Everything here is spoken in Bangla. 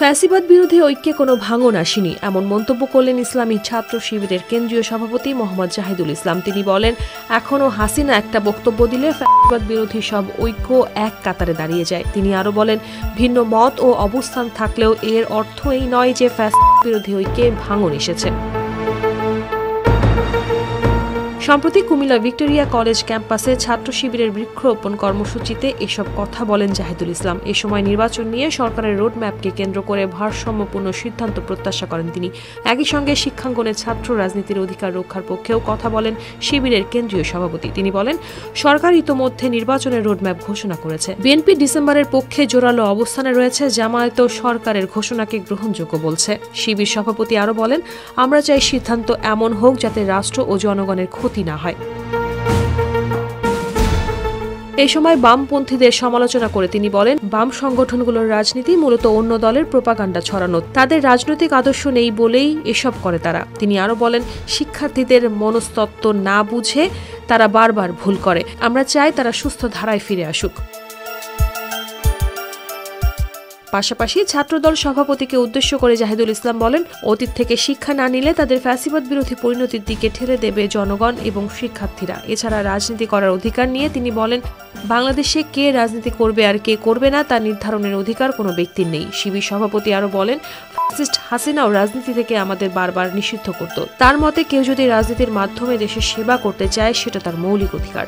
ফ্যাসিবাদ বিরোধী ঐক্যে কোনো ভাঙন আসেনি, এমন মন্তব্য করলেন ইসলামী ছাত্র শিবিরের কেন্দ্রীয় সভাপতি মোহাম্মদ জাহিদুল ইসলাম। তিনি বলেন, এখনও হাসিনা একটা বক্তব্য দিলে ফ্যাসিবাদ বিরোধী সব ঐক্য এক কাতারে দাঁড়িয়ে যায়। তিনি আরও বলেন, ভিন্ন মত ও অবস্থান থাকলেও এর অর্থ এই নয় যে ফ্যাসিবাদ বিরোধী ঐক্যে ভাঙন এসেছে। সম্প্রতি কুমিল্লা ভিক্টোরিয়া কলেজ ক্যাম্পাসে ছাত্র শিবিরের বৃক্ষরোপণ কর্মসূচিতে এসব কথা বলেন জাহিদুল ইসলাম। এ সময় নির্বাচন নিয়ে সরকারের রোডম্যাপকে কেন্দ্র করে ভারসাম্যপূর্ণ সিদ্ধান্ত প্রত্যাশা করেন তিনি। একই সঙ্গে শিক্ষাঙ্গনে ছাত্র রাজনীতির অধিকার রক্ষার পক্ষেও কথা বলেন শিবিরের কেন্দ্রীয় সভাপতি। তিনি বলেন, সরকার ইতোমধ্যে নির্বাচনের রোডম্যাপ ঘোষণা করেছে। বিএনপি ডিসেম্বরের পক্ষে জোরালো অবস্থানে রয়েছে, জামায়াতও সরকারের ঘোষণাকে গ্রহণযোগ্য বলছে। শিবির সভাপতি আরও বলেন, আমরা চাই সিদ্ধান্ত এমন হোক যাতে রাষ্ট্র ও জনগণের ক্ষতি না হয়। এই সময় বামপন্থীদের সমালোচনা করে তিনি বলেন, বাম সংগঠনগুলোর রাজনীতি মূলত অন্য দলের প্রোপাগান্ডা ছড়ানো, তাদের রাজনৈতিক আদর্শ নেই বলেই এসব করে তারা। তিনি আরো বলেন, শিক্ষার্থীদের মনস্তত্ত্ব না বুঝে তারা বারবার ভুল করে। আমরা চাই তারা সুস্থ ধারায় ফিরে আসুক। পাশাপাশি ছাত্রদল সভাপতিকে উদ্দেশ্য করে জাহিদুল ইসলাম বলেন, অতীত থেকে শিক্ষা না নিলে তাদের ফ্যাসিবাদ বিরোধী পরিণতির দিকে ঠেলে দেবে জনগণ এবং শিক্ষার্থীরা। এছাড়া রাজনীতি করার অধিকার নিয়ে তিনি বলেন, বাংলাদেশে কে রাজনীতি করবে আর কে করবে না তা নির্ধারণের অধিকার কোনো ব্যক্তির নেই। শিবির সভাপতি আরো বলেন, ফ্যাসিস্ট হাসিনাও রাজনীতি থেকে আমাদের বারবার নিষিদ্ধ করত। তার মতে, কেউ যদি রাজনীতির মাধ্যমে দেশের সেবা করতে চায় সেটা তার মৌলিক অধিকার।